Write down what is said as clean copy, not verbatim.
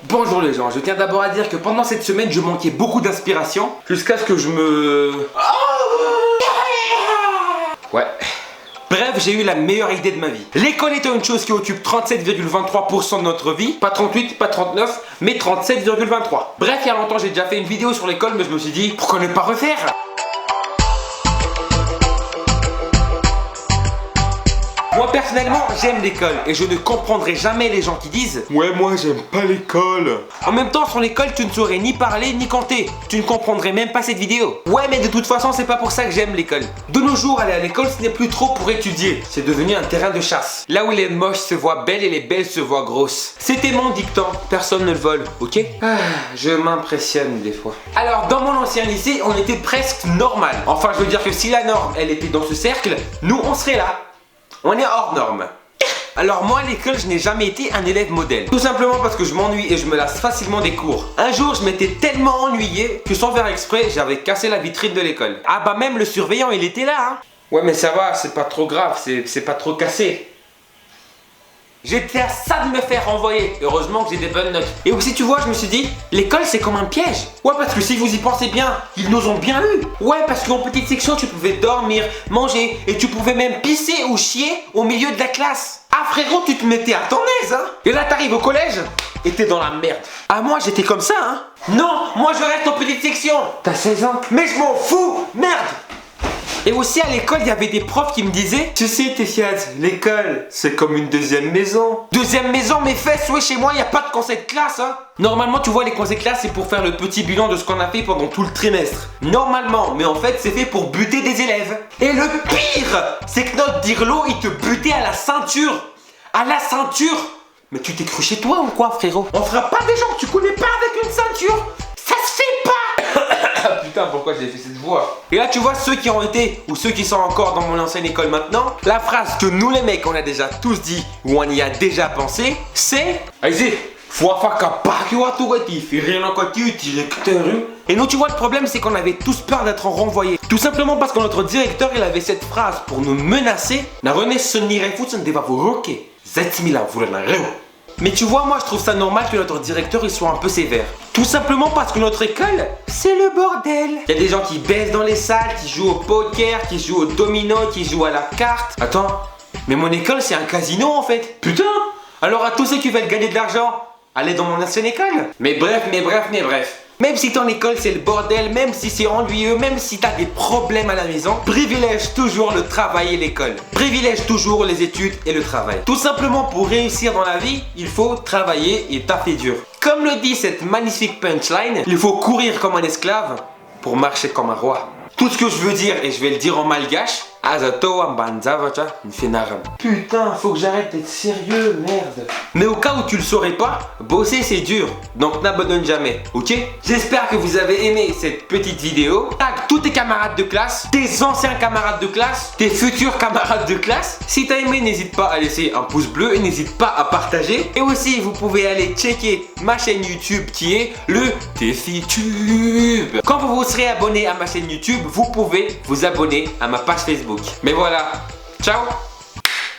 Bonjour les gens, je tiens d'abord à dire que pendant cette semaine je manquais beaucoup d'inspiration jusqu'à ce que je me... Ouais. Bref, j'ai eu la meilleure idée de ma vie. L'école étant une chose qui occupe 37,23% de notre vie, pas 38, pas 39, mais 37,23. Bref, il y a longtemps j'ai déjà fait une vidéo sur l'école, mais je me suis dit, pourquoi ne pas refaire ? Moi personnellement j'aime l'école et je ne comprendrai jamais les gens qui disent ouais moi j'aime pas l'école. En même temps sur l'école tu ne saurais ni parler ni compter. Tu ne comprendrais même pas cette vidéo. Ouais mais de toute façon c'est pas pour ça que j'aime l'école. De nos jours aller à l'école ce n'est plus trop pour étudier. C'est devenu un terrain de chasse. Là où les moches se voient belles et les belles se voient grosses. C'était mon dictant, personne ne le vole, ok? Je m'impressionne des fois. Alors dans mon ancien lycée on était presque normal. Enfin je veux dire que si la norme elle était dans ce cercle, nous on serait là. On est hors norme. Alors moi à l'école je n'ai jamais été un élève modèle. Tout simplement parce que je m'ennuie et je me lasse facilement des cours. Un jour je m'étais tellement ennuyé que sans faire exprès j'avais cassé la vitrine de l'école. Ah bah même le surveillant il était là hein. Ouais mais ça va, c'est pas trop grave, c'est pas trop cassé. J'étais à ça de me faire renvoyer. Heureusement que j'ai des bonnes notes. Et aussi tu vois je me suis dit, l'école c'est comme un piège. Ouais parce que si vous y pensez bien, ils nous ont bien eu. Ouais parce qu'en petite section tu pouvais dormir, manger et tu pouvais même pisser ou chier au milieu de la classe. Ah frérot tu te mettais à ton aise hein. Et là t'arrives au collège et t'es dans la merde. Ah moi j'étais comme ça hein. Non, moi je reste en petite section. T'as 16 ans. Mais je m'en fous, merde. Et aussi à l'école, il y avait des profs qui me disaient tu sais Tessiad, l'école, c'est comme une deuxième maison. Deuxième maison, mes fesses, ouais chez moi, il n'y a pas de conseil de classe hein. Normalement, tu vois, les conseils de classe, c'est pour faire le petit bilan de ce qu'on a fait pendant tout le trimestre. Normalement, mais en fait, c'est fait pour buter des élèves. Et le pire, c'est que notre dirlo, il te butait à la ceinture. À la ceinture. Mais tu t'es cru chez toi ou quoi, frérot? On fera pas des gens que tu connais pas avec une ceinture. Ça se fait pas. Putain, pourquoi j'ai fait cette voix? Et là, tu vois, ceux qui ont été ou ceux qui sont encore dans mon ancienne école maintenant, la phrase que nous les mecs, on a déjà tous dit ou on y a déjà pensé, c'est et nous, tu vois, le problème, c'est qu'on avait tous peur d'être renvoyés. Tout simplement parce que notre directeur, il avait cette phrase pour nous menacer. Mais tu vois, moi je trouve ça normal que notre directeur il soit un peu sévère. Tout simplement parce que notre école, c'est le bordel. Il y a des gens qui baissent dans les salles, qui jouent au poker, qui jouent au domino, qui jouent à la carte. Attends, mais mon école c'est un casino en fait. Putain. Alors à tous ceux qui veulent gagner de l'argent, allez dans mon ancienne école. Mais bref. Même si ton école c'est le bordel, même si c'est ennuyeux, même si t'as des problèmes à la maison, privilège toujours le travail et l'école. Privilège toujours les études et le travail. Tout simplement pour réussir dans la vie, il faut travailler et taffer dur. Comme le dit cette magnifique punchline, il faut courir comme un esclave pour marcher comme un roi. Tout ce que je veux dire, et je vais le dire en malgache, putain, faut que j'arrête d'être sérieux, merde. Mais au cas où tu le saurais pas, bosser c'est dur, donc n'abandonne jamais, ok? J'espère que vous avez aimé cette petite vidéo. Tag tous tes camarades de classe, tes anciens camarades de classe, tes futurs camarades de classe. Si t'as aimé, n'hésite pas à laisser un pouce bleu et n'hésite pas à partager. Et aussi, vous pouvez aller checker ma chaîne YouTube qui est le TefiTube. Quand vous vous serez abonné à ma chaîne YouTube, vous pouvez vous abonner à ma page Facebook. Mais voilà, ciao!